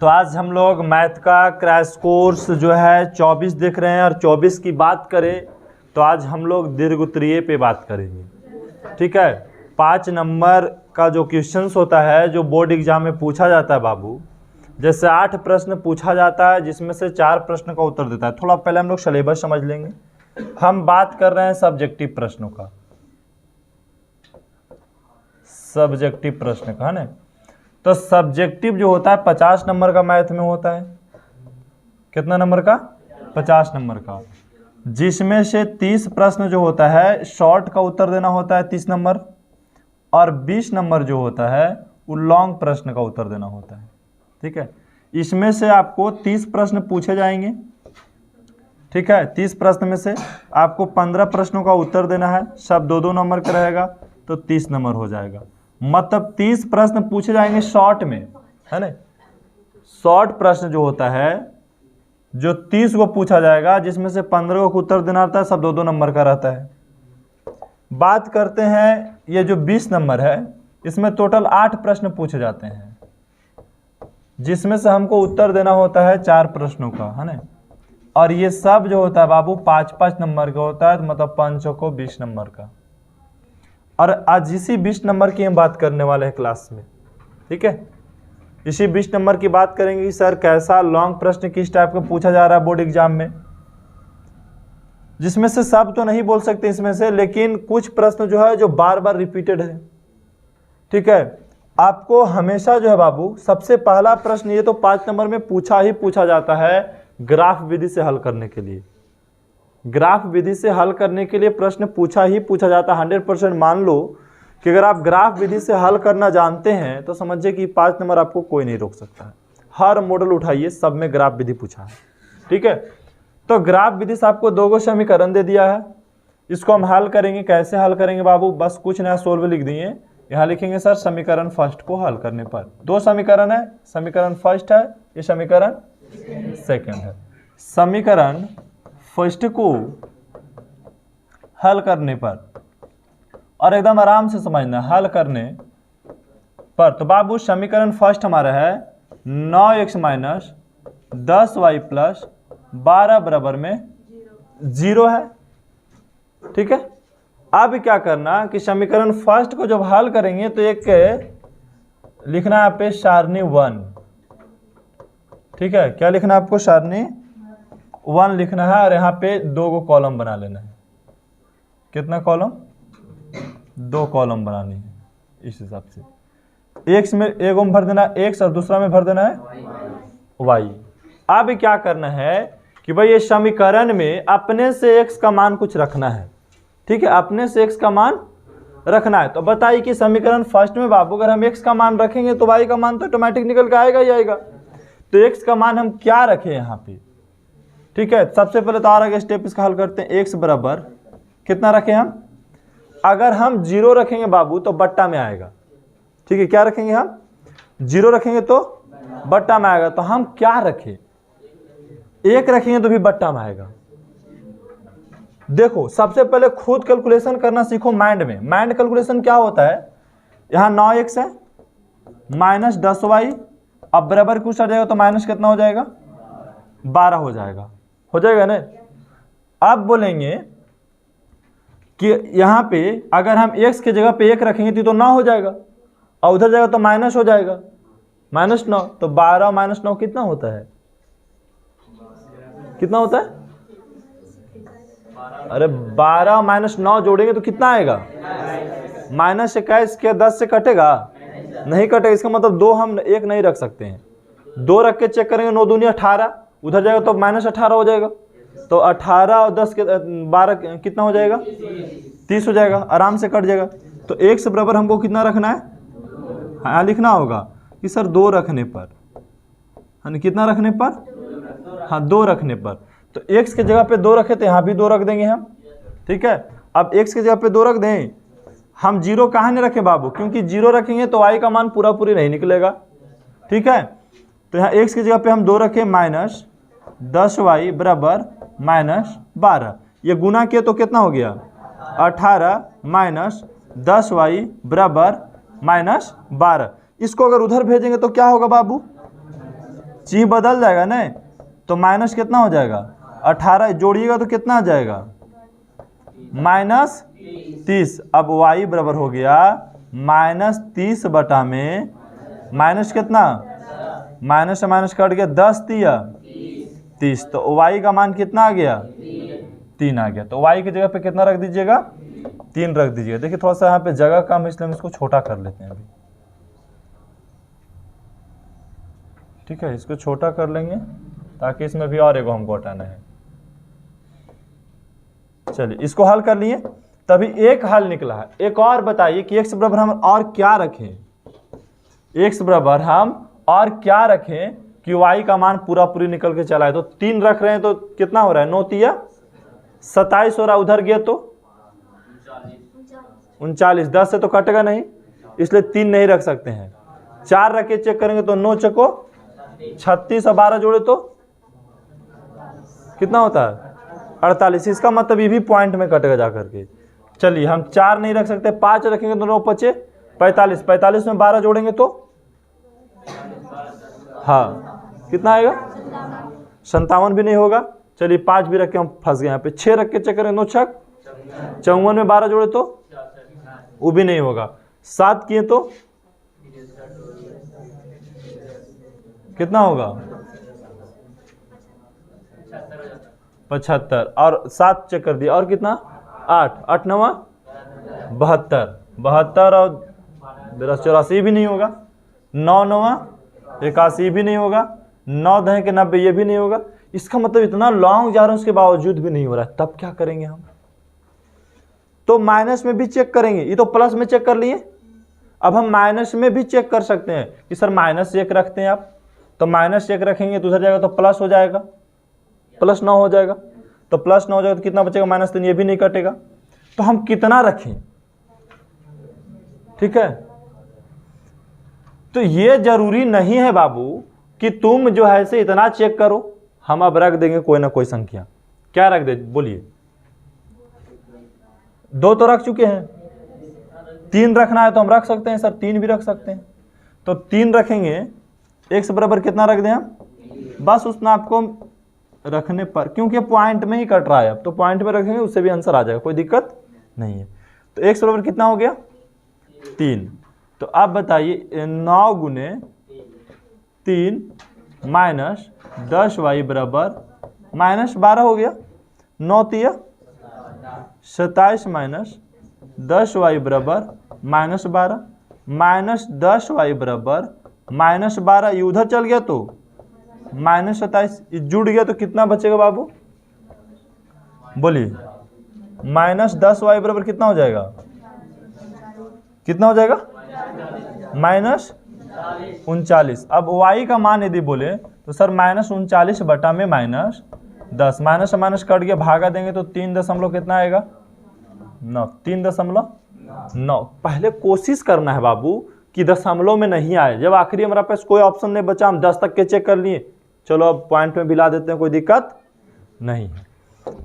तो आज हम लोग मैथ का क्रैश कोर्स जो है 24 देख रहे हैं और 24 की बात करें तो आज हम लोग दीर्घोत्तरीय पे बात करेंगे। ठीक है, 5 नंबर का जो क्वेश्चंस होता है जो बोर्ड एग्जाम में पूछा जाता है बाबू, जैसे 8 प्रश्न पूछा जाता है जिसमें से 4 प्रश्न का उत्तर देता है। थोड़ा पहले हम लोग सिलेबस समझ लेंगे। हम बात कर रहे हैं सब्जेक्टिव प्रश्नों का, सब्जेक्टिव प्रश्न का है ना। तो सब्जेक्टिव जो होता है 50 नंबर का मैथ में होता है। कितना नंबर का? 50 नंबर का, जिसमें से 30 प्रश्न जो होता है शॉर्ट का उत्तर देना होता है 30 नंबर, और 20 नंबर जो होता है वो लॉन्ग प्रश्न का उत्तर देना होता है। ठीक है, इसमें से आपको 30 प्रश्न पूछे जाएंगे। ठीक है, 30 प्रश्न में से आपको 15 प्रश्नों का उत्तर देना है, सब 2-2 नंबर का रहेगा तो 30 नंबर हो जाएगा। मतलब 30 प्रश्न पूछे जाएंगे शॉर्ट में, है ना। शॉर्ट प्रश्न जो होता है जो 30 को पूछा जाएगा जिसमें से 15 को उत्तर देना रहता है, सब 2-2 नंबर का रहता है। बात करते हैं ये जो 20 नंबर है इसमें टोटल 8 प्रश्न पूछे जाते हैं जिसमें से हमको उत्तर देना होता है 4 प्रश्नों का, है ना। और ये सब जो होता है बाबू 5-5 नंबर का होता है, तो मतलब 5 को 20 नंबर का। और आज इसी 20 नंबर की हम बात करने वाले हैं क्लास में। ठीक है, इसी 20 नंबर की बात करेंगे कि सर कैसा लॉन्ग प्रश्न किस टाइप का पूछा जा रहा है बोर्ड एग्जाम में, जिसमें से सब तो नहीं बोल सकते इसमें से, लेकिन कुछ प्रश्न जो है जो बार बार रिपीटेड है। ठीक है, आपको हमेशा जो है बाबू सबसे पहला प्रश्न ये तो 5 नंबर में पूछा जाता है ग्राफ विधि से हल करने के लिए। ग्राफ विधि से हल करने के लिए प्रश्न पूछा जाता है 100%। मान लो कि अगर आप ग्राफ विधि से हल करना जानते हैं तो समझिए कि 5 नंबर आपको कोई नहीं रोक सकता है। हर मॉडल उठाइए, सब में ग्राफ विधि पूछा है। ठीक है, तो ग्राफ विधि से आपको 2 समीकरण दे दिया है, इसको हम हल करेंगे। कैसे हल करेंगे बाबू? बस कुछ नया सोल्व लिख दिए, यहाँ लिखेंगे सर समीकरण फर्स्ट को हल करने पर। 2 समीकरण है, समीकरण फर्स्ट है, ये समीकरण सेकंड है। समीकरण फर्स्ट को हल करने पर, और एकदम आराम से समझना, हल करने पर तो बाबू समीकरण फर्स्ट हमारा है 9x - 10y + 12 बराबर में 0 है। ठीक है, अब क्या करना कि समीकरण फर्स्ट को जब हल करेंगे तो एक लिखना है यहाँ पे सारणी 1। ठीक है, क्या लिखना है आपको? सारणी 1 लिखना है, और यहाँ पे 2 कॉलम बना लेना है। कितना कॉलम? 2 कॉलम बनानी है। इस हिसाब से x में एगो में भर देना है x और दूसरा में भर देना है y। अब क्या करना है कि भाई ये समीकरण में अपने से x का मान कुछ रखना है। ठीक है, अपने से x का मान रखना है। तो बताइए कि समीकरण फर्स्ट में बाबू अगर हम x का मान रखेंगे तो y का मान तो ऑटोमेटिक निकल के आएगा ही आएगा। तो x का मान हम क्या रखें यहाँ पे? ठीक है, सबसे पहले तो आगे स्टेप इसका हल करते हैं। x बराबर कितना रखें हम? अगर हम 0 रखेंगे बाबू तो बट्टा में आएगा। ठीक है, क्या रखेंगे हम? 0 रखेंगे तो बट्टा में आएगा। तो हम क्या रखें? 1 रखेंगे तो भी बट्टा में आएगा। देखो, सबसे पहले खुद कैलकुलेशन करना सीखो माइंड में। माइंड कैलकुलेशन क्या होता है? यहाँ 9x है -10y, अब बराबर कुछ आ जाएगा तो माइनस कितना हो जाएगा? 12 हो जाएगा। हो जाएगा ना। अब बोलेंगे कि यहाँ पे अगर हम x के जगह पे 1 रखेंगे तो 9 हो जाएगा, और उधर जाएगा तो माइनस हो जाएगा, -9। तो 12 - 9 कितना होता है? कितना होता है? अरे 12 - 9 जोड़ेंगे तो कितना आएगा? माइनस 21 के 10 से कटेगा? नहीं कटेगा। इसका मतलब 2 हम 1 नहीं रख सकते हैं। 2 रख के चेक करेंगे, 9 दूनी 18, उधर जाएगा तो -18 हो जाएगा। तो 18 और 10 के 12 कितना हो जाएगा? 30 हो जाएगा, आराम से कट जाएगा। तो x बराबर हमको कितना रखना है? हाँ, लिखना होगा कि सर 2 रखने पर, हाँ कितना रखने पर? हाँ 2 रखने पर। तो x के जगह पे 2 रखे तो यहाँ भी 2 रख देंगे हम। ठीक है, अब x के जगह पे 2 रख दें। हम 0 कहाँ नहीं रखें बाबू? क्योंकि 0 रखेंगे तो y का मान पूरी नहीं निकलेगा। ठीक है, तो यहाँ x की जगह पे हम 2 रखें -10y बराबर -12। ये गुना किया तो कितना हो गया? 18 - 10y बराबर -12। इसको अगर उधर भेजेंगे तो क्या होगा बाबू? ची बदल जाएगा ना, तो माइनस कितना हो जाएगा 18, जोड़िएगा तो कितना आ जाएगा -30। अब y बराबर हो गया -30 बटा में माइनस कितना, माइनस से माइनस कट गया 10 तिया 30, तो y का मान कितना आ गया 3 आ गया। तो y की जगह पे कितना रख दीजिएगा 3 रख दीजिएगा। देखिए थोड़ा सा यहाँ पे जगह कम है इसलिए हम इसको छोटा कर लेते हैं अभी, ठीक है, इसको छोटा कर लेंगे ताकि इसमें भी और एगो हमको हटाना है। चलिए इसको हल कर लिए, तभी एक हल निकला है। एक और बताइए कि x बराबर हम और क्या रखें, x बराबर हम और क्या रखें कि y का मान पूरा पूरी निकल के चला है। तो 3 रख रहे हैं तो कितना हो रहा है 9 तिया 27 हो रहा है, उधर गया तो 39, 10 से तो कटेगा नहीं इसलिए 3 नहीं रख सकते हैं। 4 रख के चेक करेंगे तो 9 चको 36 और 12 जोड़े तो कितना होता है 48। इसका मतलब ये भी पॉइंट में कटेगा जा करके। चलिए हम 4 नहीं रख सकते, 5 रखेंगे तो 9 बचे 45, 45 में 12 जोड़ेंगे तो हाँ कितना आएगा 57 भी नहीं होगा। चलिए 5 भी रख के हम फंस गए यहाँ पे। 6 रख के चेक करेंगे 9 छक 54 में 12 जोड़े तो वो भी नहीं होगा। 7 किए तो कितना होगा 75 और 7 चेक कर दिया और कितना 8, 8 9 72, 72 और 84 भी नहीं होगा, 9 9 81 भी नहीं होगा, 9 10 के 90 ये भी नहीं होगा। इसका मतलब इतना लॉन्ग जा रहा है उसके बावजूद भी नहीं हो रहा है, तब क्या करेंगे हम, तो माइनस में भी चेक करेंगे। ये तो प्लस में चेक कर लिए, अब हम माइनस में भी चेक कर सकते हैं कि सर माइनस चेक रखते हैं आप, तो माइनस चेक रखेंगे तो उधर जाएगा तो प्लस हो जाएगा, प्लस 9 हो जाएगा, तो प्लस 9 हो जाएगा तो कितना बचेगा -3, ये भी नहीं कटेगा। तो हम कितना रखें, ठीक है। तो ये जरूरी नहीं है बाबू कि तुम जो है से इतना चेक करो, हम अब रख देंगे कोई ना कोई संख्या। क्या रख दे बोलिए, 2 तो रख चुके हैं, 3 रखना है तो हम रख सकते हैं सर, 3 भी रख सकते हैं। तो 3 रखेंगे, x बराबर कितना रख दें हम, बस उतना आपको रखने पर, क्योंकि पॉइंट में ही कट रहा है अब, तो पॉइंट में रखेंगे उससे भी आंसर आ जाएगा, कोई दिक्कत नहीं है। तो x बराबर कितना हो गया 3। तो आप बताइए 9 गुने 3 माइनस 10y बराबर -12 हो गया, 9 तिया 27 माइनस 10y बराबर -12, माइनस 10y बराबर -12, ये उधर चल गया तो -27, जुड़ गया तो कितना बचेगा बाबू बोलिए, -10y बराबर कितना हो जाएगा, कितना हो जाएगा -39। अब y का मान यदि बोले तो सर -39 बटा में -10, माइनस से माइनस कट गया, भागा देंगे तो 3 दशमलव कितना आएगा 9, 3.9। पहले कोशिश करना है बाबू कि दशमलव में नहीं आए। जब आखिरी हमारे पास कोई ऑप्शन नहीं बचा, हम 10 तक के चेक कर लिए, चलो अब पॉइंट में भी ला देते हैं, कोई दिक्कत नहीं है।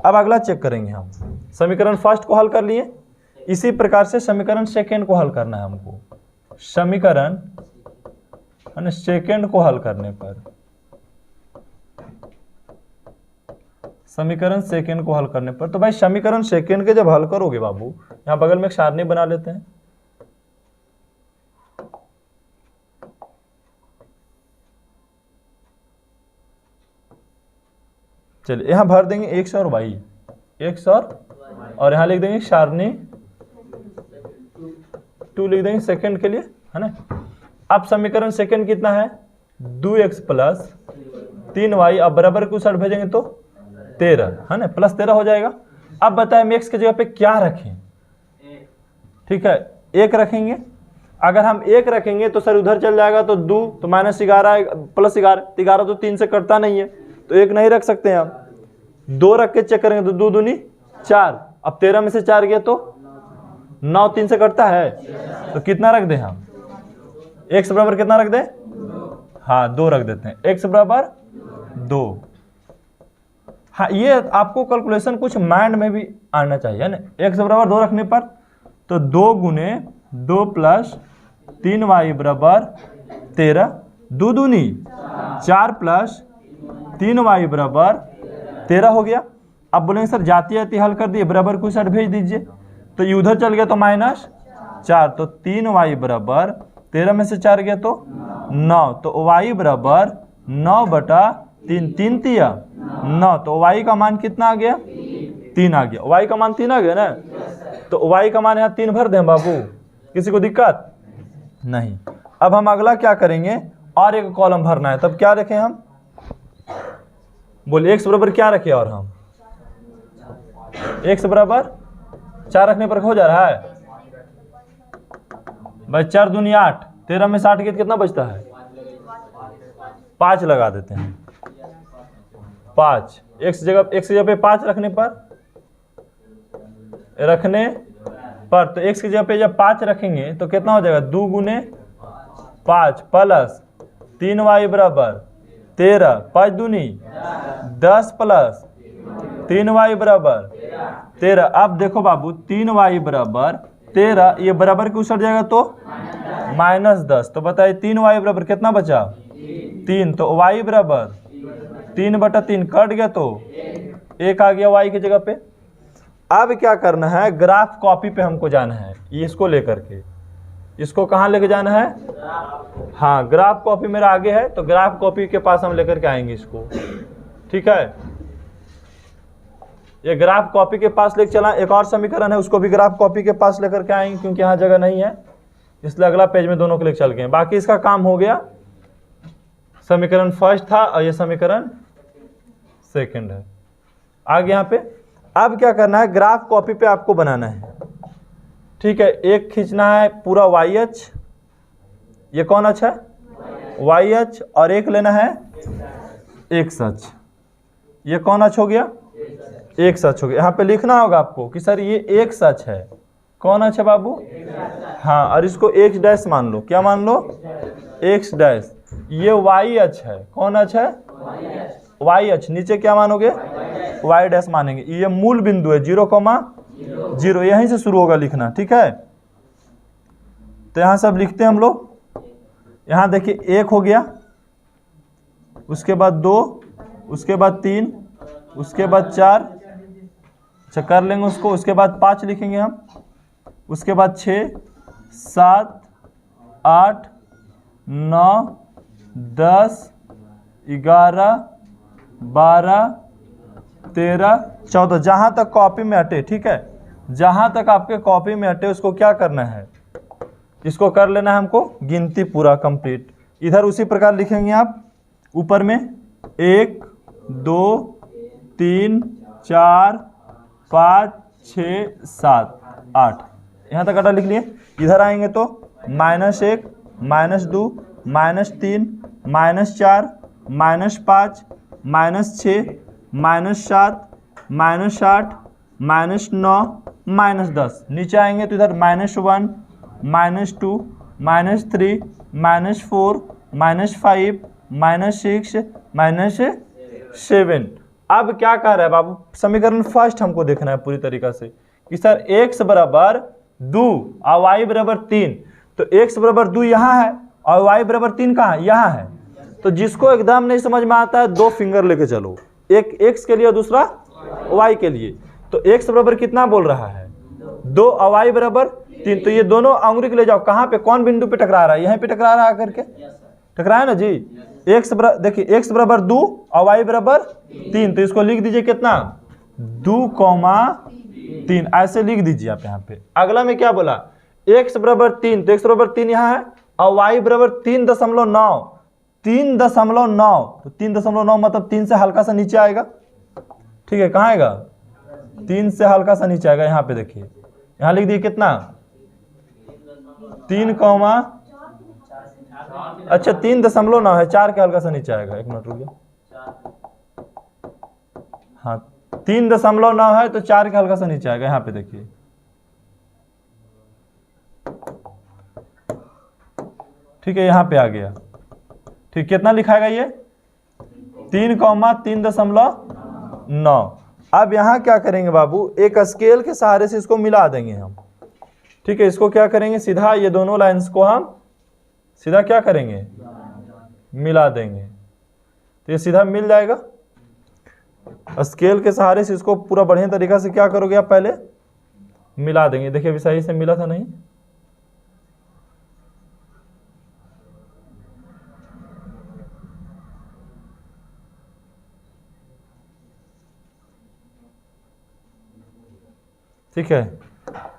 अब अगला चेक करेंगे हम, समीकरण फर्स्ट को हल कर लिए, इसी प्रकार से समीकरण सेकेंड को हल करना है हमको। समीकरण सेकेंड को हल करने पर, समीकरण सेकेंड को हल करने पर, तो भाई समीकरण सेकेंड के जब हल करोगे बाबू, यहां बगल में एक सारणी बना लेते हैं। चलिए यहां भर देंगे x और y, x और यहां लिख देंगे सारणी 2 लिख देंगे सेकेंड के लिए, है ना। अब समीकरण सेकेंड कितना है 2x प्लस 3y, अब बराबर को साइड भेजेंगे तो 13, है ना, +13 हो जाएगा। अब बताएं हम x की जगह पे क्या रखें, ठीक है 1 रखेंगे। अगर हम 1 रखेंगे तो सर उधर चल जाएगा तो 2, तो -11 +11, 11 तो 3 से कटता नहीं है, तो 1 नहीं रख सकते हैं हम। 2 रख के चेक करेंगे तो 2 दूनी 4, अब 13 में से 4 गया तो 9, 3 से कटता है, तो कितना रख दें हम, x बराबर कितना रख दें, हाँ 2 रख देते हैं, x बराबर 2। हाँ ये आपको कैलकुलेशन कुछ माइंड में भी आना चाहिए ना। x बराबर 2 रखने पर तो 2 गुने 2 प्लस 3y बराबर 13, 2 दूनी 4 प्लस 3y बराबर 13 हो गया। अब बोलेंगे सर जाती जाती हल कर दिए, बराबर को साइड भेज दीजिए, तो ये उधर चल गया तो -4, तो 3y बराबर 13 में से 4 गया तो 9, तो y बराबर 9/3, 3 तिया 9, तो y का मान कितना आ गया? 3 आ गया। y का मान 3 आ गया ना, तो y का मान यहाँ 3 भर दें बाबू, किसी को दिक्कत नहीं। अब हम अगला क्या करेंगे, और एक कॉलम भरना है, तब क्या रखें हम? बोलिए x बराबर क्या रखें, और हम x बराबर 4 रखने पर हो जा रहा है भाई, 4 दूनी 8, 13 में 60 कितना बचता है? 5 लगा देते हैं, 5 x जगह पे 5 रखने पर तो x की जगह पे जब 5 रखेंगे तो कितना हो जाएगा? 2 गुने 5 प्लस 3y बराबर 13, 5 दूनी 10 प्लस 3y बराबर 13। अब देखो बाबू 3y बराबर 13, ये बराबर के उछट जाएगा तो -10, तो बताइए 3y बराबर कितना बचा? 3, तो y बराबर 3/3 कट गया तो 1 आ गया y की जगह पे। अब क्या करना है, ग्राफ कॉपी पे हमको जाना है, इसको लेकर के, इसको कहाँ लेके जाना है? हाँ, ग्राफ कॉपी मेरा आगे है, तो ग्राफ कॉपी के पास हम लेकर के आएंगे इसको, ठीक है। ये ग्राफ कॉपी के पास लेके चला, एक और समीकरण है उसको भी ग्राफ कॉपी के पास लेकर के आएंगे, क्योंकि यहाँ जगह नहीं है, इसलिए अगला पेज में दोनों को लेकर चल गए। बाकी इसका काम हो गया, समीकरण फर्स्ट था और ये समीकरण सेकंड है। आगे यहाँ पे अब क्या करना है, ग्राफ कॉपी पे आपको बनाना है, ठीक है। एक खींचना है पूरा YH, ये कौन अक्ष है? YH, और एक लेना है X अक्ष, ये कौन अक्ष हो गया? X अक्ष हो गया। यहाँ पे लिखना होगा आपको कि सर ये X अक्ष है, कौन अक्ष है बाबू? हाँ, और इसको X डैश मान लो, क्या मान लो? X dash. ये Y अक्ष है, कौन अक्ष है? Y अक्ष। नीचे क्या मानोगे? Y डैश मानेंगे। ये मूल बिंदु है 0,0, यहीं से शुरू होगा लिखना, ठीक है। तो यहाँ सब लिखते हैं हम लोग। यहाँ देखिए 1 हो गया, उसके बाद 2, उसके बाद 3, उसके बाद 4, अच्छा कर लेंगे उसको, उसके बाद 5 लिखेंगे हम, उसके बाद 6, 7, 8, 9, 10, 11, 12, 13, 14, जहाँ तक कॉपी में हटे, ठीक है। जहाँ तक आपके कॉपी में हटे उसको क्या करना है, इसको कर लेना है हमको गिनती पूरा कंप्लीट। इधर उसी प्रकार लिखेंगे आप, ऊपर में 1, 2, 3, 4, 5, 6, 7, 8, यहाँ तक आटा लिख लिए। इधर आएंगे तो -1, -2, -3, -4, -5, -6, -7, -8, -9, -10। नीचे आएंगे तो इधर -1, -2, -3, -4, -5, -6, -7। अब क्या कह रहा है बाबू, समीकरण फर्स्ट हमको देखना है पूरी तरीका से कि सर x बराबर 2 और y बराबर 3, तो x बराबर 2 यहाँ है और y बराबर 3 कहाँ है? यहाँ है। तो जिसको एकदम नहीं समझ में आता है 2 फिंगर लेके चलो, एक x के लिए और दूसरा y के लिए। तो x बराबर कितना बोल रहा है? 2 और y बराबर 3, तो ये दोनों अंगुली के ले जाओ, कहाँ पे, कौन बिंदु पे टकरा रहा है? यहीं पे टकरा रहा है करके, टकराया ना जी। देखिए x बराबर 2 और y बराबर 3, तो इसको लिख दीजिए कितना? 2,3, ऐसे लिख दीजिए आप यहाँ पे। अगला में क्या बोला? x बराबर 3, तो x बराबर 3 यहाँ है और y बराबर 3.9, 3.9, तो 3.9 मतलब 3 से हल्का सा नीचे आएगा, ठीक है। कहाँ आएगा? 3 से हल्का सा नीचे आएगा। यहाँ पे देखिए, यहाँ लिख दिए कितना? 3, अच्छा 3.9 है, 4 के हल्का सा नीचे आएगा। एक मिनट रुक जाओ, हाँ 3.9 है तो 4 के हल्का सा नीचे आएगा। यहाँ पे देखिए, ठीक है, यहाँ पे आ गया, ठीक। कितना लिखाएगा ये? 3,3.9। अब यहाँ क्या करेंगे बाबू, एक स्केल के सहारे से इसको मिला देंगे हम, ठीक है। इसको क्या करेंगे, सीधा ये दोनों लाइंस को हम सीधा क्या करेंगे, मिला देंगे। तो ये सीधा मिल जाएगा। स्केल के सहारे से इसको पूरा बढ़िया तरीका से क्या करोगे आप, पहले मिला देंगे। देखिए अभी सही से मिला था नहीं, ठीक है।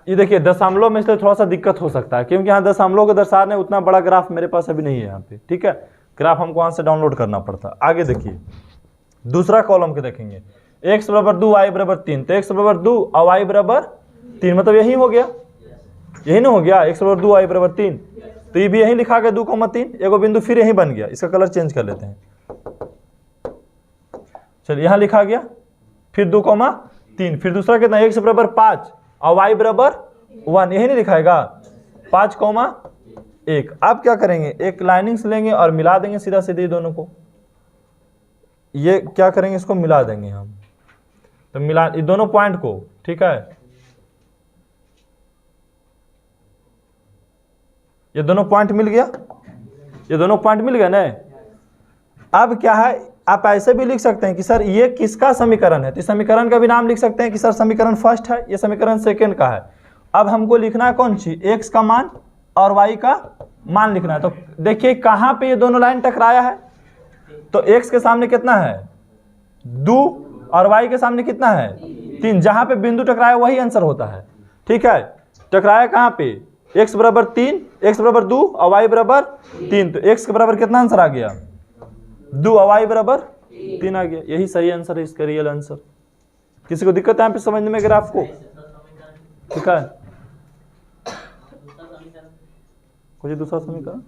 ये देखिए दशमलव में इसलिए थोड़ा सा दिक्कत हो सकता है, क्योंकि यहाँ दशमलव को दर्शाने उतना बड़ा ग्राफ मेरे पास अभी नहीं है यहाँ पे, ठीक है। ग्राफ हमको वहाँ से डाउनलोड करना पड़ता है। आगे देखिए दूसरा कॉलम के देखेंगे, x बराबर 2 y बराबर 3, तो x बराबर 2 और y बराबर 3, मतलब यही हो गया, यही ना हो गया, x बराबर 2 y बराबर 3, तो ये भी यही लिखा गया 2,3, एगो बिंदु फिर यही बन गया। इसका कलर चेंज कर लेते हैं, चलिए यहाँ लिखा गया, फिर 2,3, फिर दूसरा कितना, x बराबर 5 और y बराबर 1, यही नहीं लिखाएगा 5,1। अब क्या करेंगे, एक लाइनिंग्स लेंगे और मिला देंगे सीधा सीधे दोनों को। ये क्या करेंगे, इसको मिला देंगे हम, तो मिला ये दोनों पॉइंट को, ठीक है। ये दोनों पॉइंट मिल गया, ये दोनों पॉइंट मिल गया ना। अब क्या है, आप ऐसे भी लिख सकते हैं कि सर ये किसका समीकरण है, तो समीकरण का भी नाम लिख सकते हैं कि सर समीकरण फर्स्ट है, ये समीकरण सेकंड का है। अब हमको लिखना है कौन सी, x का मान और y का मान लिखना है। तो देखिए कहाँ पे ये दोनों लाइन टकराया है, तो x के सामने कितना है 2 और y के सामने कितना है 3, जहां पे बिंदु टकराया वही आंसर होता है, ठीक है। टकराया कहाँ पे, x बराबर 3, x बराबर 2 और y बराबर 3, तो x के बराबर कितना आंसर आ गया 2 और y बराबर 3 आ गया। यही सही आंसर है इसका, रियल आंसर। किसी को दिक्कत है यहाँ पे समझने में ग्राफ को, ठीक है। कुछ दूसरा समीकरण,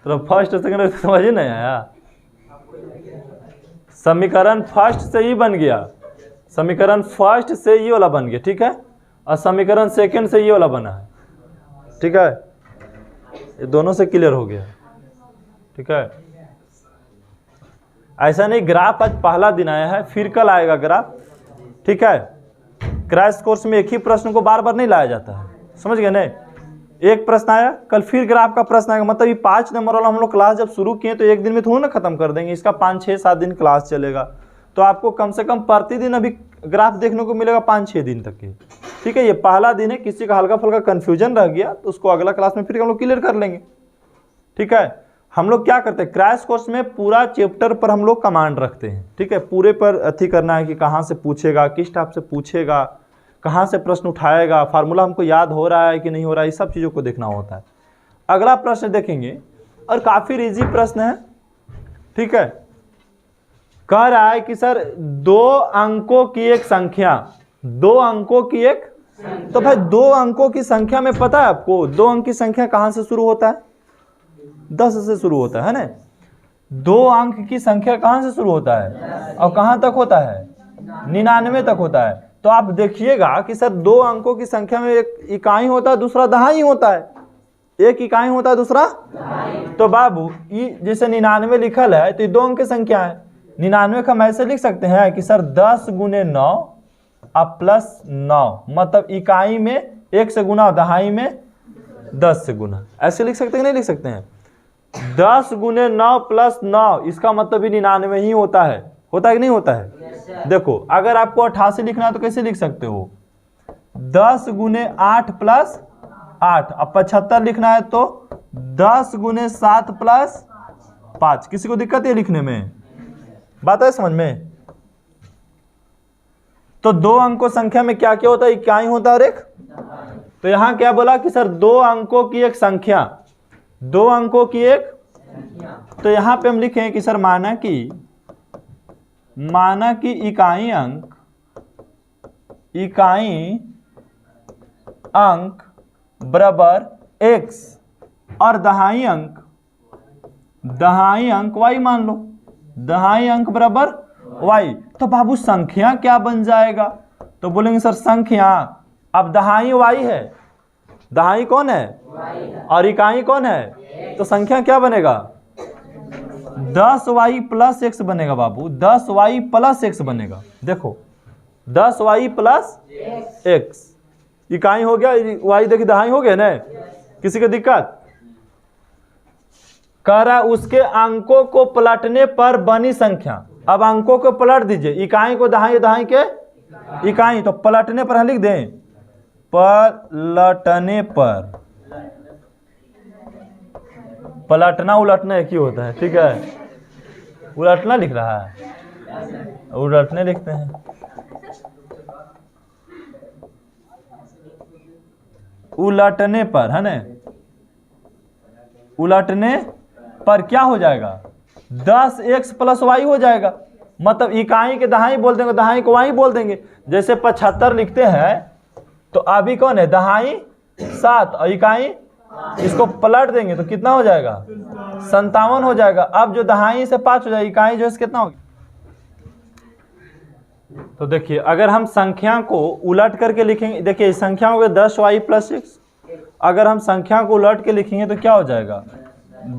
तो फर्स्ट सेकंड समझ ही नहीं आया, समीकरण फर्स्ट से ही बन गया, समीकरण फर्स्ट से ये वाला बन गया, ठीक है, और समीकरण सेकंड से ये वाला बना है, ठीक है। ये दोनों से क्लियर हो गया, ठीक है। ऐसा नहीं, ग्राफ आज पहला दिन आया है, फिर कल आएगा ग्राफ, ठीक है। क्रैश कोर्स में एक ही प्रश्न को बार बार नहीं लाया जाता है, समझ गए नहीं। एक प्रश्न आया, कल फिर ग्राफ का प्रश्न आएगा, मतलब ये 5 नंबर वाला हम लोग क्लास जब शुरू किए तो एक दिन में थोड़ा ना खत्म कर देंगे, इसका 5, 6, 7 दिन क्लास चलेगा। तो आपको कम से कम प्रतिदिन अभी ग्राफ देखने को मिलेगा 5, 6 दिन तक के, ठीक है। ये पहला दिन है, किसी का हल्का फुल्का कन्फ्यूजन रह गया तो उसको अगला क्लास में फिर हम लोग क्लियर कर लेंगे, ठीक है। हम लोग क्या करते हैं, क्रैश कोर्स में पूरा चैप्टर पर हम लोग कमांड रखते हैं, ठीक है। पूरे पर अथी करना है कि कहाँ से पूछेगा, किस टाइप से पूछेगा, कहाँ से प्रश्न उठाएगा, फार्मूला हमको याद हो रहा है कि नहीं हो रहा है, ये सब चीज़ों को देखना होता है। अगला प्रश्न देखेंगे, और काफ़ी इजी प्रश्न है, ठीक है। कह रहा है कि सर 2 अंकों की एक संख्या, 2 अंकों की एक, तो भाई 2 अंकों की संख्या में पता है आपको 2 अंक की संख्या कहाँ से शुरू होता है, 10 से शुरू होता है ना। 2 अंक की संख्या कहाँ से शुरू होता है और कहाँ तक होता है, 99 तक होता है। तो आप देखिएगा कि सर 2 अंकों की संख्या में एक इकाई होता है, दूसरा दहाई होता है, एक इकाई होता है, दूसरा तो बाबू ये जैसे 99 लिखल है तो ये 2 अंक की संख्या है। 99 का हम ऐसे लिख सकते हैं कि सर 10 गुने 9 अब प्लस 9, मतलब इकाई में 1 से गुना, दहाई में 10 से गुना, ऐसे लिख सकते हैं, नहीं लिख सकते हैं। 10 गुने 9 प्लस 9, इसका मतलब भी 99 ही होता है कि नहीं होता है। देखो अगर आपको 88 लिखना है तो कैसे लिख सकते हो, 10 गुने 8 प्लस 8। अब 75 लिखना है तो 10 गुने 7 प्लस 5। किसी को दिक्कत है लिखने में, बात है समझ में। तो 2 अंकों संख्या में क्या क्या होता है, इकाई होता है और एक, तो यहां क्या बोला कि सर 2 अंकों की एक संख्या, 2 अंकों की एक, तो यहां पे हम लिखें कि सर माना कि इकाई अंक बराबर x और दहाई अंक y मान लो, दहाई अंक बराबर y। तो बाबू संख्या क्या बन जाएगा, तो बोलेंगे सर संख्या, अब दहाई y है, दहाई कौन है और इकाई कौन है, तो संख्या क्या बनेगा 10y प्लस x बनेगा बाबू, 10y प्लस x बनेगा। देखो 10y प्लस x, इकाई हो गया, y देखिए दहाई हो गया ना, किसी को दिक्कत? कह रहा है उसके अंकों को पलटने पर बनी संख्या। अब अंकों को पलट दीजिए, इकाई को दहाई, दहाई के इकाई, तो पलटने पर हम लिख दें पलटने पर। पलटना उलटना एक ही होता है, ठीक है। उलटना लिख रहा है, उलटने लिखते हैं। उलटने पर है ना, उलटने पर क्या हो जाएगा 10x प्लस वाई हो जाएगा। मतलब इकाई के दहाई बोल देंगे, दहाई को वाई बोल देंगे। जैसे 75 लिखते हैं तो अभी कौन है दहाई 7 और इकाई, इसको पलट देंगे तो कितना हो जाएगा 57 हो जाएगा। अब जो दहाई से 5 हो जाएगा, इकाई जो है कितना होगी। तो देखिए अगर हम संख्या को उलट करके लिखेंगे, देखिए संख्या हो गया 10y प्लस 6। अगर हम संख्या को उलट के लिखेंगे तो क्या हो जाएगा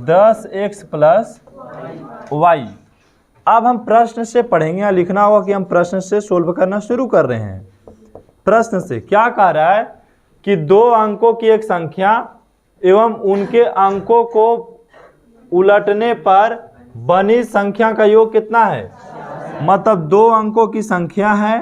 10x प्लस वाई। अब हम प्रश्न से पढ़ेंगे, या लिखना होगा कि हम प्रश्न से सोल्व करना शुरू कर रहे हैं। प्रश्न से क्या कह रहा है कि दो अंकों की एक संख्या एवं उनके अंकों को उलटने पर बनी संख्या का योग कितना है। मतलब दो अंकों की संख्या है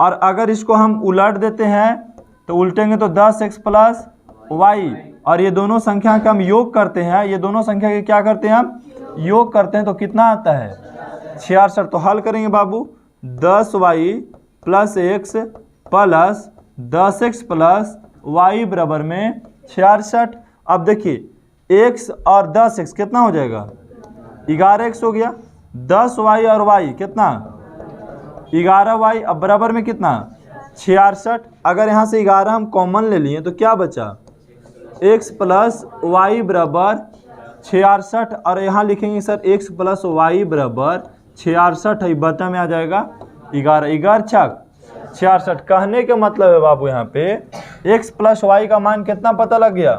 और अगर इसको हम उलट देते हैं तो उल्टेंगे तो 10x प्लस वाई, और ये दोनों संख्या का हम योग करते हैं, ये दोनों संख्या के क्या करते हैं हम योग करते हैं, तो कितना आता है 66। तो हल करेंगे बाबू, 10y plus x plus 10x plus y बराबर में 66। अब देखिए x और 10x कितना हो जाएगा 11x हो गया, 10y और y कितना 11y, अब बराबर में कितना 66। अगर यहाँ से 11 हम कॉमन ले लिए तो क्या बचा x प्लस वाई बराबर 66, और यहाँ लिखेंगे सर x प्लस वाई बराबर 66 है, बता में आ जाएगा 11, 11 छक 66। कहने के मतलब है बाबू यहाँ पे x प्लस वाई का मान कितना पता लग गया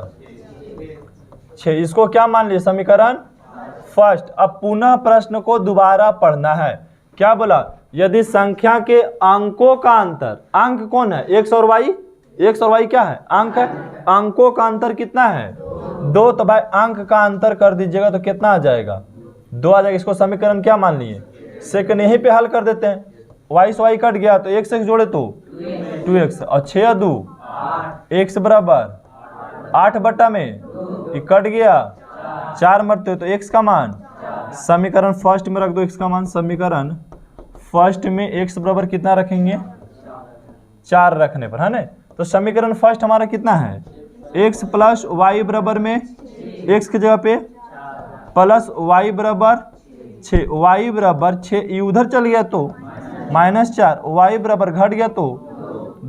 6। इसको क्या मान लिया समीकरण फर्स्ट। अब पुनः प्रश्न को दोबारा पढ़ना है। क्या बोला, यदि संख्या के अंकों का अंतर, अंक कौन है x और y, x और y क्या है अंक है, अंकों का अंतर कितना है 2, तो भाई अंक का अंतर कर दीजिएगा तो कितना आ जाएगा 2 आ जाएगा। इसको समीकरण क्या मान लिए सेकंड, यहीं पे हल कर देते हैं। y से y कट गया तो x x जोड़े तो 2x, और 6 2 x बराबर 8 बटा में ये कट गया 4 मरते तो x का मान समीकरण फर्स्ट में रख दो, x का मान समीकरण फर्स्ट में x बराबर कितना रखेंगे 4 रखने पर है ना। तो समीकरण फर्स्ट हमारा कितना है x प्लस वाई बराबर में x की जगह पे प्लस वाई बराबर 6, वाई बराबर 6, ये उधर चल गया तो -4, वाई बराबर घट गया तो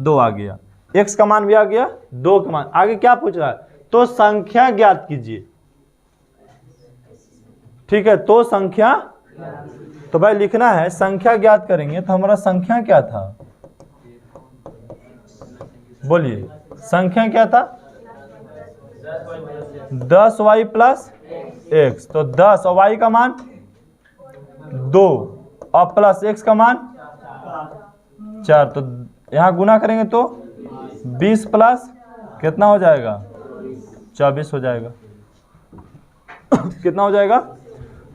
2 आ गया, x का मान भी आ गया 2 का मान। आगे क्या पूछ रहा है, तो संख्या ज्ञात कीजिए। ठीक है, तो संख्या, तो भाई लिखना है संख्या ज्ञात करेंगे तो हमारा संख्या क्या था, बोलिए संख्या क्या था 10y प्लस x, तो 10 और y का मान 2 और प्लस x का मान 4, तो यहाँ गुना करेंगे तो 20 प्लस कितना हो जाएगा 24 हो जाएगा। कितना हो जाएगा,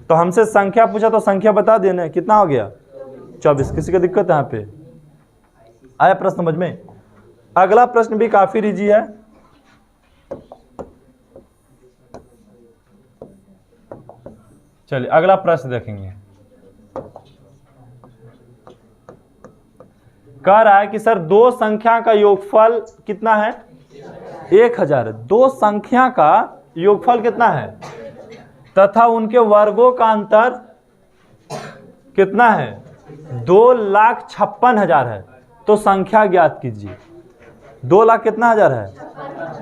तो हमसे संख्या पूछा तो संख्या बता देना कितना हो गया 24। किसी को दिक्कत है यहाँ पे, आया प्रश्न समझ में। अगला प्रश्न भी काफी इजी है। चलिए अगला प्रश्न देखेंगे। कह रहा है कि सर दो संख्या का योगफल कितना है 1000, दो संख्या का योगफल कितना है तथा उनके वर्गों का अंतर कितना है 2,56,000 है, तो संख्या ज्ञात कीजिए। 2 लाख कितना हजार है,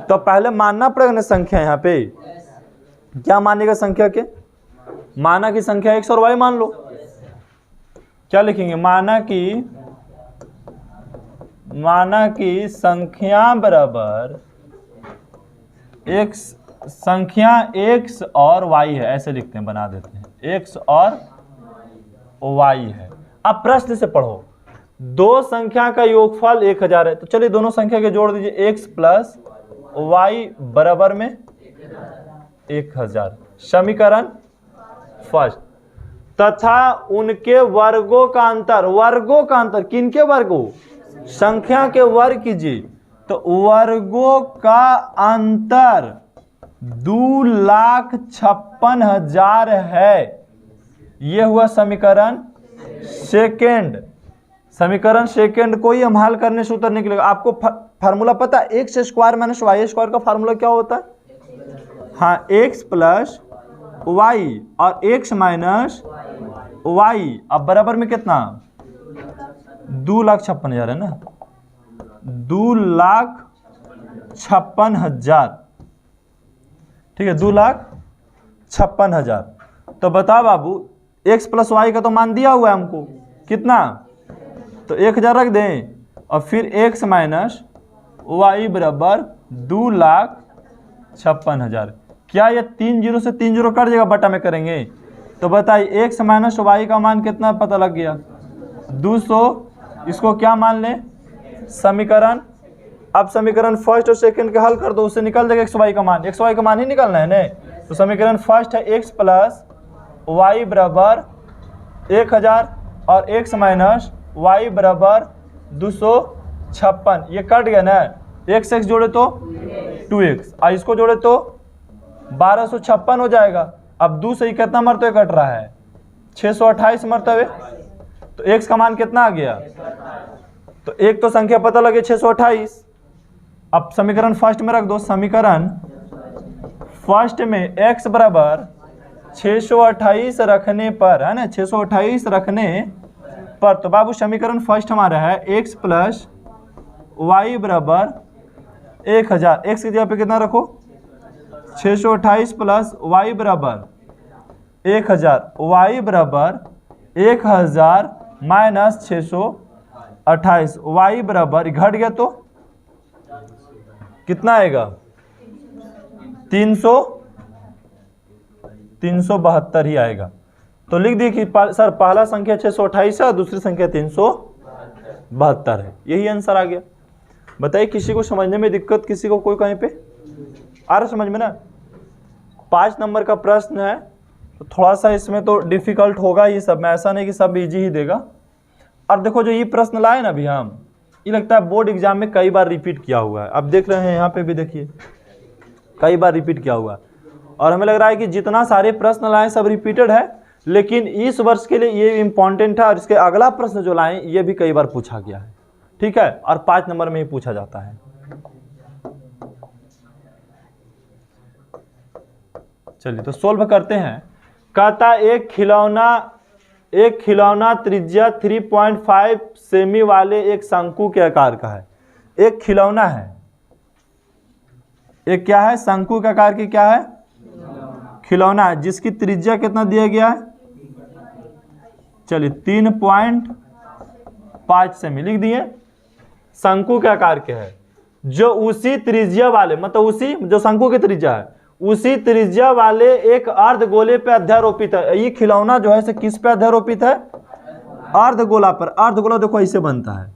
तो पहले मानना पड़ेगा ना संख्या। यहाँ पे क्या मानेगा संख्या के, माना की संख्या x और y मान लो। क्या लिखेंगे, माना की संख्या बराबर x, संख्या x और y है, ऐसे लिखते हैं, बना देते हैं x और y है। अब प्रश्न से पढ़ो, दो संख्या का योगफल 1000 है, तो चलिए दोनों संख्या के जोड़ दीजिए, x प्लस वाई बराबर में 1000, समीकरण फर्स्ट। तथा उनके वर्गों का अंतर, किनके वर्गों? संख्या के वर्ग कीजिए, तो वर्गों का अंतर 2,56,000 है। यह हुआ समीकरण सेकेंड। समीकरण सेकेंड को ही हम हल करने से उत्तर निकलेगा। आपको फार्मूला पता है, x square minus y square का फार्मूला क्या होता है? हाँ, एक्स प्लस वाई और एक्स माइनस वाई, अब बराबर में कितना? 2,56,000 है ना, 2,56,000, ठीक है, 2,56,000। तो बता बाबू, x प्लस वाई का तो मान दिया हुआ है हमको, कितना? तो 1000 रख दें और फिर x माइनस वाई बराबर 2,56,000। क्या ये 3 जीरो से 3 जीरो कट जाएगा, बटा में करेंगे तो बताइए x माइनस वाई का मान कितना पता लग गया? 200। इसको क्या मान लें? समीकरण। अब समीकरण फर्स्ट और सेकंड के हल कर दो, उससे निकल जाएगा एक्स वाई का मान। एक्स वाई का मान ही निकालना है ना। तो समीकरण फर्स्ट है x प्लस वाई बराबर 1000 और x माइनस वाई बराबर 256। ये कट गया ना, x जोड़े तो 2x और इसको जोड़े तो 1256 हो जाएगा। अब 2 से कितना मरतबे कट रहा है? 628 मरतबे। तो x का मान कितना आ गया? तो एक तो संख्या पता लगे 628। अब समीकरण फर्स्ट में रख दो। समीकरण फर्स्ट में x बराबर 628 रखने पर, है ना, 628 रखने पर, तो बाबू समीकरण फर्स्ट हमारा है x प्लस वाई बराबर 1000। x की जगह पे कितना रखो? 628 प्लस वाई बराबर 1000, वाई बराबर 1000 माइनस 628, वाई बराबर घट गया तो कितना आएगा? 372 ही आएगा। तो लिख दिए कि सर पहला संख्या 628 है और दूसरी संख्या 372 है। यही आंसर आ गया। बताइए, किसी को समझने में दिक्कत, किसी को कोई कहीं पे आ रहा समझ में ना? 5 नंबर का प्रश्न है, तो थोड़ा सा इसमें तो डिफिकल्ट होगा ही सब में, ऐसा नहीं कि सब इजी ही देगा। और देखो जो ये प्रश्न लाए ना अभी हम, ये लगता है बोर्ड एग्जाम में कई बार रिपीट किया हुआ है। अब देख रहे हैं यहाँ पे भी देखिए कई बार रिपीट किया हुआ है, और हमें लग रहा है कि जितना सारे प्रश्न लाए सब रिपीटेड है, लेकिन इस वर्ष के लिए ये इम्पॉर्टेंट है। और इसके अगला प्रश्न जो लाए ये भी कई बार पूछा गया है, ठीक है, और 5 नंबर में ही पूछा जाता है। चलिए तो सोल्व करते हैं। कहता एक खिलौना त्रिज्या 3.5 सेमी वाले एक शंकु के आकार का है। एक खिलौना है, एक क्या है? शंकु के आकार की क्या है? खिलौना है, जिसकी त्रिज्या कितना दिया गया है? चलिए 3.5 सेमी लिख दिए। शंकु के आकार के है, जो उसी त्रिज्या वाले, मतलब उसी जो शंकु की त्रिज्या है उसी त्रिज्या वाले एक अर्धगोले पे अध्यारोपित है। ये खिलौना जो है से किस पे अध्यारोपित है? अर्धगोला पर। अर्धगोला देखो ऐसे बनता है,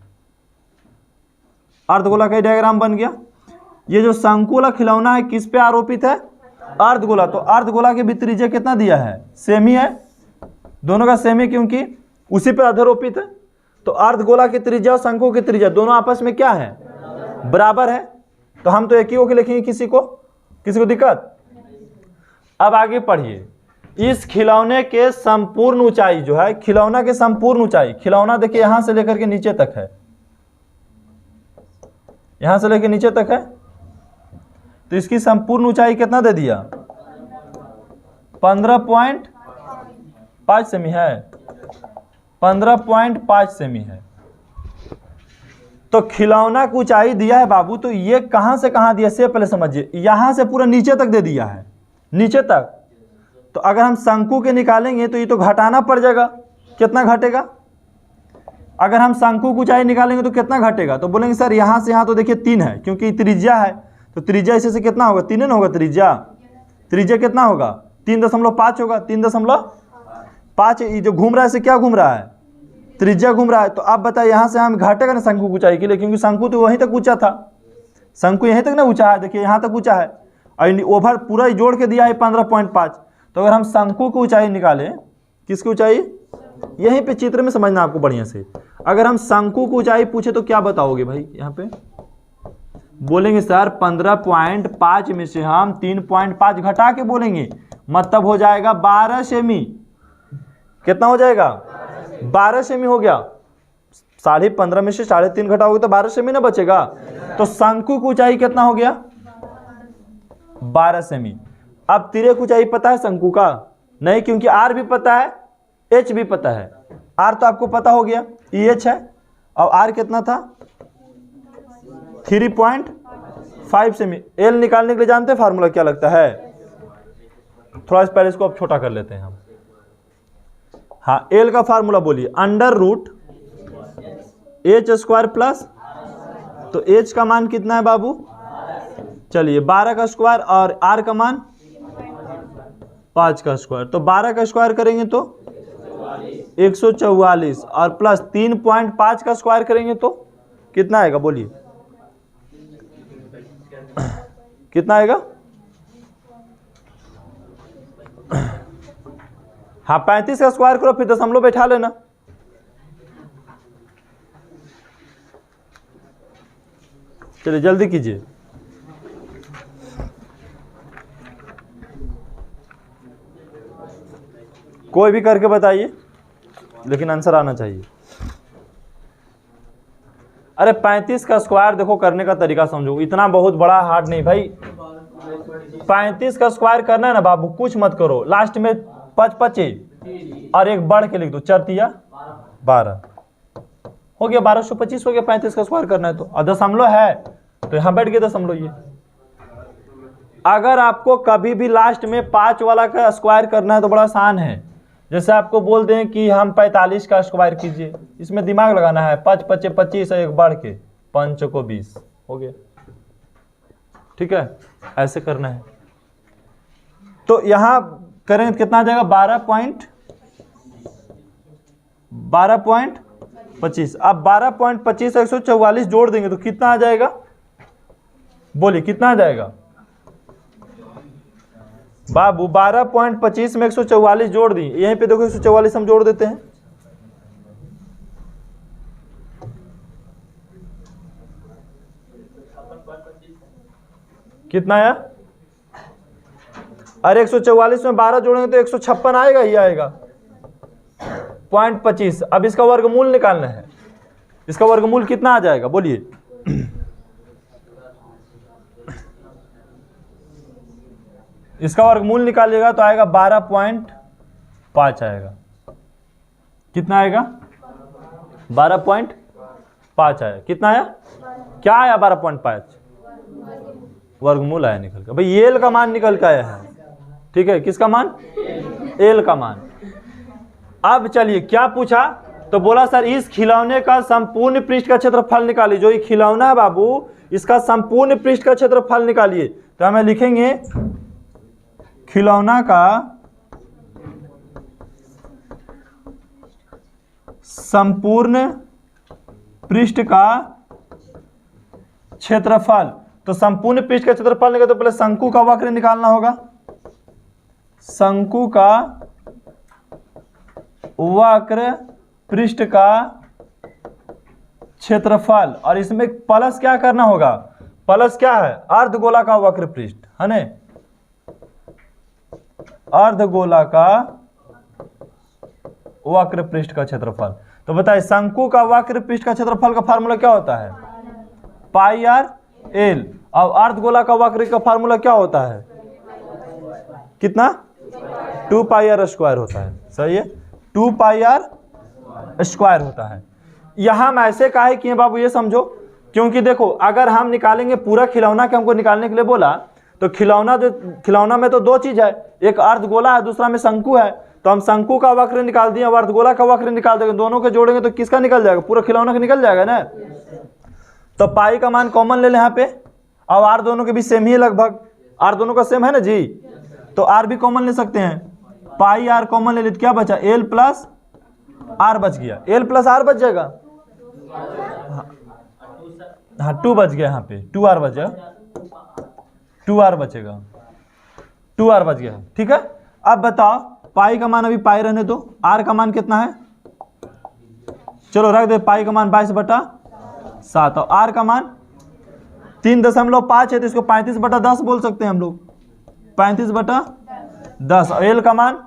अर्धगोला का डायग्राम बन गया। ये जो शंकुला खिलौना है किस पे आरोपित है? अर्धगोला। तो अर्धगोला के भी त्रिज्या कितना दिया है? सेमी है, दोनों का सेमी, क्योंकि उसी पे अध्यारोपित है। तो अर्धगोला की त्रिज्या और शंकु की त्रिज्या दोनों आपस में क्या है? बराबर है। तो हम तो एक ही होके लिखेंगे, किसी को दिक्कत? अब आगे पढ़िए। इस खिलौने के संपूर्ण ऊंचाई जो है, खिलौना के संपूर्ण ऊंचाई, खिलौना देखिए यहां से लेकर के नीचे तक है, यहां से लेकर नीचे तक है, तो इसकी संपूर्ण ऊंचाई कितना दे दिया? 15.5 सेमी है, 15.5 सेमी है। तो खिलौना की ऊंचाई दिया है बाबू, तो ये कहां से कहां दिया से पहले समझिए। यहां से पूरा नीचे तक दे दिया है, नीचे तक। तो अगर हम शंकु के निकालेंगे तो ये तो घटाना पड़ जाएगा। कितना घटेगा? अगर हम शंकु की ऊंचाई निकालेंगे तो कितना घटेगा? तो बोलेंगे सर यहां से यहां तो देखिए 3 है, क्योंकि त्रिज्या है, तो त्रिज्या इसे से कितना होगा? 3 ना होगा त्रिज्या। त्रिज्या कितना होगा? 3.5 होगा। 3.5 ये जो घूम रहा है इसे क्या घूम रहा है? त्रिज्या घूम रहा है, तो आप बताइए यहाँ से हम घटेगा ना शंकु की ऊंचाई के लिए, क्योंकि शंकु तो वहीं तक ऊंचा था, शंकु यहीं तक ना ऊंचा है, देखिए यहाँ तक ऊंचा है, और ओवर पूरा जोड़ के दिया है 15.5। तो अगर हम शंकु की ऊंचाई निकालें, किसकी ऊंचाई, यहीं पे चित्र में समझना आपको बढ़िया से, अगर हम शंकु की ऊंचाई पूछे तो क्या बताओगे भाई, यहाँ पे बोलेंगे सर 15.5 में से हम 3.5 घटा के बोलेंगे, मतलब हो जाएगा 12 सेमी। कितना हो जाएगा, 12 सेमी हो गया। 15.5 में से 3.5 घटाओगे तो 12 सेमी ना बचेगा। तो शंकु की ऊंचाई कितना हो गया, 12 सेमी। अब तिर्यक ऊंचाई पता है शंकु का, नहीं, क्योंकि आर भी पता है, एच भी पता है। आर तो आपको पता हो गया, ई एच है, और आर कितना था 3.5 सेमी। एल निकालने के लिए जानते हैं फार्मूला क्या लगता है, थोड़ा पहले इसको अब छोटा कर लेते हैं हम। हाँ, एल का फार्मूला बोलिए, √h² प्लस, तो h का मान कितना है बाबू, चलिए 12 का स्क्वायर, और r का मान 5 का स्क्वायर, तो 12 का स्क्वायर करेंगे तो 144, और प्लस 3.5 का स्क्वायर करेंगे तो कितना आएगा, बोलिए कितना आएगा। हाँ, 35 का स्क्वायर करो, फिर दशमलव बैठा लेना। चलिए जल्दी कीजिए। कोई भी करके बताइए, लेकिन आंसर आना चाहिए। अरे 35 का स्क्वायर देखो, करने का तरीका समझो, इतना बहुत बड़ा हार्ड नहीं भाई। 35 का स्क्वायर करना है ना बाबू, कुछ मत करो, लास्ट में 5 और एक बढ़ के लिख दो, 4 12 हो गया, 1225 हो गया। 35 का स्क्वायर करना है तो, और दशमलव है तो यहाँ बैठ गया दशमलव। ये अगर आपको कभी भी लास्ट में 5 वाला का स्क्वायर करना है तो बड़ा आसान है। जैसे आपको बोल दें कि हम 45 का स्क्वायर कीजिए, इसमें दिमाग लगाना है, 5 5 25 एक बढ़ के 5 को 20 हो गया, ठीक है, ऐसे करना है। तो यहाँ करेंगे तो कितना आ जाएगा, 12.25। अब 12.25 144 जोड़ देंगे तो कितना आ जाएगा, बोलिए कितना आ जाएगा बाबू। 12.25 में 144 जोड़ दी, यहीं पे देखो 144 हम जोड़ देते हैं, कितना आया, अरे 144 में 12 जोड़ेंगे तो 156 आएगा ही आएगा, 0.25। अब इसका वर्गमूल निकालना है, इसका वर्गमूल कितना आ जाएगा, बोलिए इसका वर्गमूल निकालिएगा तो आएगा 12.5 आएगा, कितना आएगा 12.5 आया, कितना आया, क्या आया 12.5, वर्गमूल आया निकल कर, भाई एल का मान निकल के आया है, ठीक है, किसका मान, एल का मान। अब चलिए क्या पूछा, तो बोला सर इस खिलौने का संपूर्ण पृष्ठ का क्षेत्रफल निकालिए। जो ये खिलौना है बाबू, इसका संपूर्ण पृष्ठ का क्षेत्रफल निकालिए। तो हमें लिखेंगे खिलौना का संपूर्ण पृष्ठ का क्षेत्रफल, तो संपूर्ण पृष्ठ का क्षेत्रफल निकाले तो पहले शंकु का वक्र निकालना होगा, शंकु का वक्र पृष्ठ का क्षेत्रफल, और इसमें प्लस क्या करना होगा, प्लस क्या है, अर्धगोला का वक्र पृष्ठ है ना, अर्धगोला का वक्र पृष्ठ का क्षेत्रफल। तो बताइए शंकु का वक्र पृष्ठ का क्षेत्रफल का फार्मूला क्या होता है, पाई आर एल, और अर्धगोला का वक्र का फार्मूला क्या होता है, कितना, 2 पाई आर स्क्वायर होता है, सही है, 2 पाई आर स्क्वायर होता है। यहां हम ऐसे काहे किए बाबू, ये समझो, क्योंकि देखो अगर हम निकालेंगे पूरा खिलौना के हमको निकालने के लिए बोला, तो खिलौना में तो 2 चीज है, एक अर्धगोला है, दूसरा में शंकु है। तो हम शंकु का वक्र निकाल दिए, अब अर्धगोला का वक्र निकाल देंगे, दोनों के जोड़ेंगे तो किसका निकल जाएगा, पूरा खिलौना का निकल जाएगा ना। तो पाई का मान कॉमन ले लें यहाँ पे, और आर दोनों के भी सेम ही लगभग, आर दोनों का सेम है ना जी, तो आर भी कॉमन ले सकते हैं, पाई आर कॉमन ले लेते क्या बचा, एल प्लस आर बच गया, एल प्लस आर बच जाएगा। हाँ 2 बच गया, यहाँ पे 2 आर बचा, 2 आर बचेगा, 2 आर बच गया। ठीक है, अब बताओ पाई का मान अभी पाई रहने दो, आर का मान कितना है, चलो रख दे, पाई का मान 22/7 और आर का मान 3.5 है, तो इसको 35/10 बोल सकते हैं हम लोग, 35/10। और एल का मान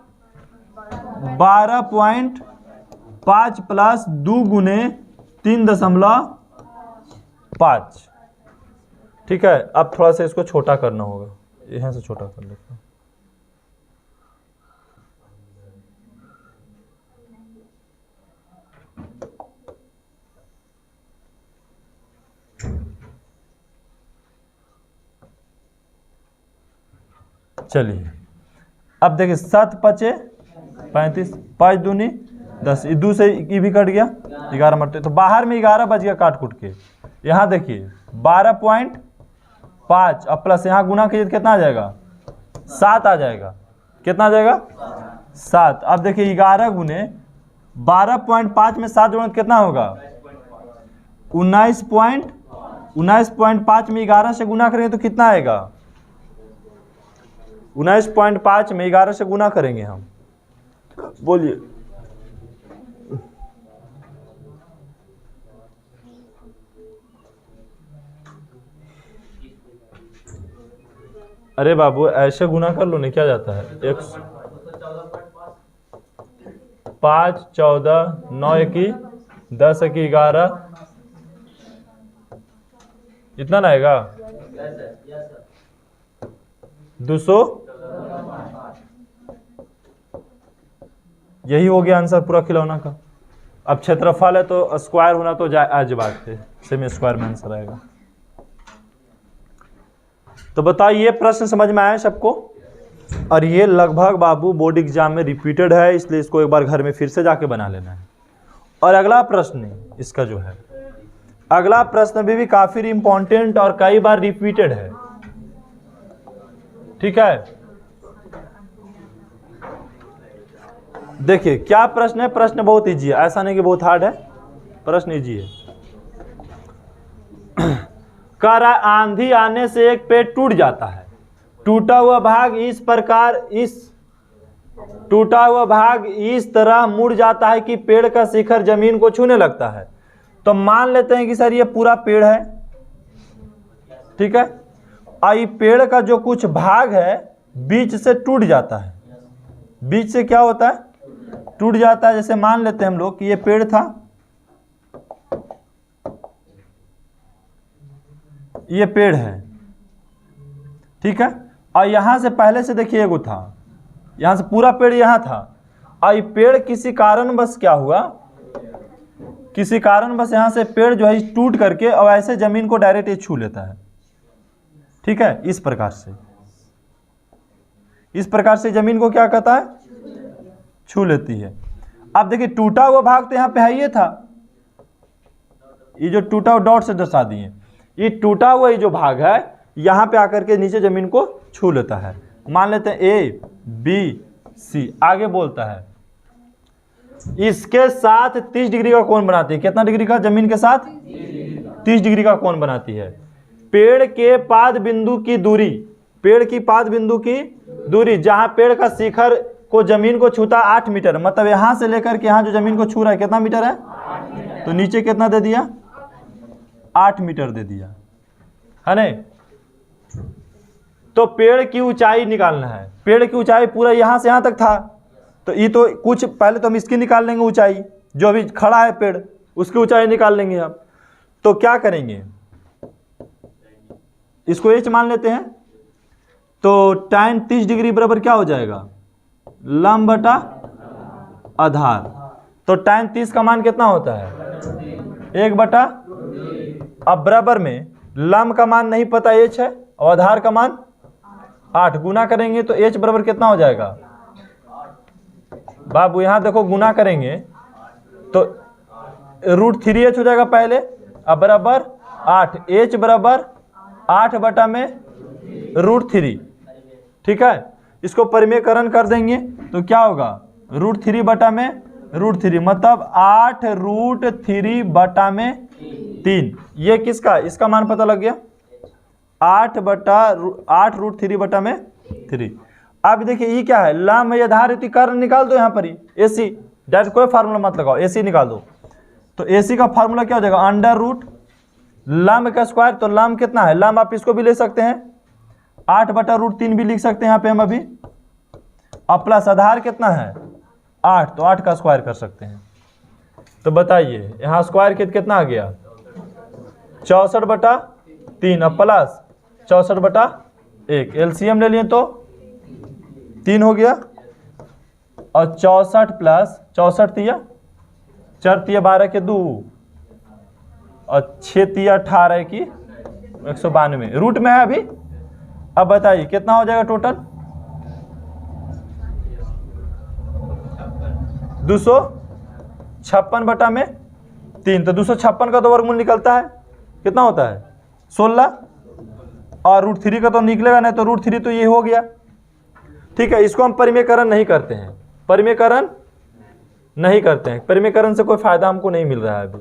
12.5 प्लस 2 गुने 3.5। ठीक है, अब थोड़ा सा इसको छोटा करना होगा, यहाँ से छोटा कर लेते हैं। चलिए अब देखिए 7 पचे 35, 5 दूनी 10, 2 से ई भी कट गया, 11 मरते, तो बाहर में 11 बच गया काट कूट के। यहाँ देखिए 12.5 अब प्लस यहाँ गुना कीजिए कितना आ जाएगा, 7 आ जाएगा, कितना आ जाएगा 7। अब देखिए 11 गुने 12.5 में 7 जोड़ें कितना होगा 19.5 में 11 से गुना करेंगे तो कितना आएगा 19.5 में 11 से गुना करेंगे हम, बोलिए अरे बाबू ऐसे गुना कर लो, नहीं क्या जाता है, 5 14 9 1 10 1 11 इतना ना आएगा 200। यही हो गया आंसर पूरा खिलौना का। अब क्षेत्रफल है तो स्क्वायर होना तो आज बात है, सेमी स्क्वायर में आंसर आएगा। तो बताइए ये प्रश्न समझ में आया सबको, और ये लगभग बाबू बोर्ड एग्जाम में रिपीटेड है, इसलिए इसको एक बार घर में फिर से जाके बना लेना है। और अगला प्रश्न इसका जो है, अगला प्रश्न भी काफी इंपॉर्टेंट और कई बार रिपीटेड है। ठीक है, देखिए क्या प्रश्न है, प्रश्न बहुत इजी है, ऐसा नहीं कि बहुत हार्ड है, प्रश्न इजी है। कह रहा आंधी आने से एक पेड़ टूट जाता है, टूटा हुआ भाग इस प्रकार, टूटा हुआ भाग इस तरह मुड़ जाता है कि पेड़ का शिखर जमीन को छूने लगता है। तो मान लेते हैं कि सर ये पूरा पेड़ है, ठीक है, और ये पेड़ का जो कुछ भाग है बीच से टूट जाता है, बीच से क्या होता है टूट जाता है। जैसे मान लेते हैं हम लोग कि ये पेड़ था, ये पेड़ है, ठीक है, और यहां से पहले से देखिए एगो था, यहां से पूरा पेड़ यहां था, और ये पेड़ किसी कारणवश क्या हुआ, किसी कारणवश यहां से पेड़ जो है टूट करके और ऐसे जमीन को डायरेक्ट छू लेता है। ठीक है, इस प्रकार से जमीन को क्या कहता है, छू लेती है। अब देखिए टूटा हुआ भाग तो यहाँ पे है, ये था, ये जो टूटा हुआ डॉट से दर्शा दिए, ये टूटा हुआ ये जो भाग है यहाँ पे आकर के नीचे जमीन को छू लेता है। मान लेते हैं ए बी सी, आगे बोलता है इसके साथ 30 डिग्री का कोण बनाती है। कितना डिग्री का, जमीन के साथ 30 डिग्री का कोण बनाती है। पेड़ के पाद बिंदु की दूरी, पेड़ की पाद बिंदु की दूरी जहां पेड़ का शिखर को जमीन को छूता 8 मीटर, मतलब यहां से लेकर के यहां जो जमीन को छू रहा है कितना मीटर है, तो नीचे कितना दे दिया 8 मीटर दे दिया, है नहीं। तो पेड़ की ऊंचाई निकालना है, पेड़ की ऊंचाई पूरा यहां से यहां तक था, तो ये तो कुछ पहले तो हम इसकी निकाल लेंगे ऊंचाई, जो अभी खड़ा है पेड़ उसकी ऊंचाई निकाल लेंगे हम। तो क्या करेंगे, इसको एच मान लेते हैं, तो tan 30 डिग्री बराबर क्या हो जाएगा, लंब बटा आधार। तो tan 30 का मान कितना होता है 1/। अब बराबर में लंब का मान नहीं पता h है और आधार का मान 8, गुना करेंगे तो h बराबर कितना हो जाएगा बाबू, यहां देखो गुना करेंगे तो √3h हो जाएगा पहले, अब बराबर 8, h बराबर 8 में √3। ठीक है, इसको परिमेयकरण कर देंगे तो क्या होगा √3 में √3, मतलब 8√3/3। ये किसका, इसका मान पता लग गया, 8√3/3। अब देखिए ये क्या है, लंब यथारीति कर्ण निकाल दो यहाँ पर ही, AC डायरेक्ट, कोई फार्मूला मत लगाओ, AC निकाल दो। तो AC का फार्मूला क्या हो जाएगा, √ लंब का स्क्वायर, तो लंब कितना है, लंब आप इसको भी ले सकते हैं 8/√3 भी लिख सकते हैं यहाँ पे हम अभी, और प्लस आधार कितना है 8, तो 8 का स्क्वायर कर सकते हैं। तो बताइए यहाँ स्क्वायर कितना आ गया 64/3 और प्लस 64/1, LCM ले लिए तो 3 हो गया, और 64 प्लस 64 तिया 4 तिया 12 के 2 और 6 तिया 18 की 192, रूट में है अभी। अब बताइए कितना हो जाएगा टोटल, 256/3, तो 256 का तो वर्गमूल निकलता है, कितना होता है 16, और √3 का तो निकलेगा नहीं, तो √3 तो ये हो गया। ठीक है, इसको हम परिमेयकरण नहीं करते हैं, परिमेयकरण नहीं करते हैं, परिमेयकरण से कोई फायदा हमको नहीं मिल रहा है अभी।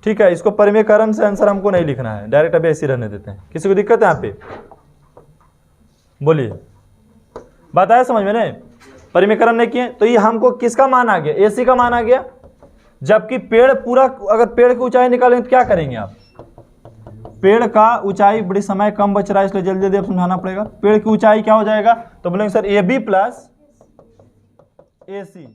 ठीक है, इसको परिमेयकरण से आंसर हमको नहीं लिखना है, डायरेक्ट अभी ऐसे रहने देते हैं। किसी को दिक्कत है यहाँ पे, बोलिए, बात आया समझ में नहीं, परिमेयकरण नहीं किए तो ये हमको किसका मान आ गया, AC का मान आ गया। जबकि पेड़ पूरा, अगर पेड़ की ऊंचाई निकालें तो क्या करेंगे आप, पेड़ का ऊंचाई बड़ी समय कम बच रहा है, इसलिए जल्दी जल्दी आप समझाना पड़ेगा। पेड़ की ऊंचाई क्या हो जाएगा, तो बोलेंगे सर AB + AC।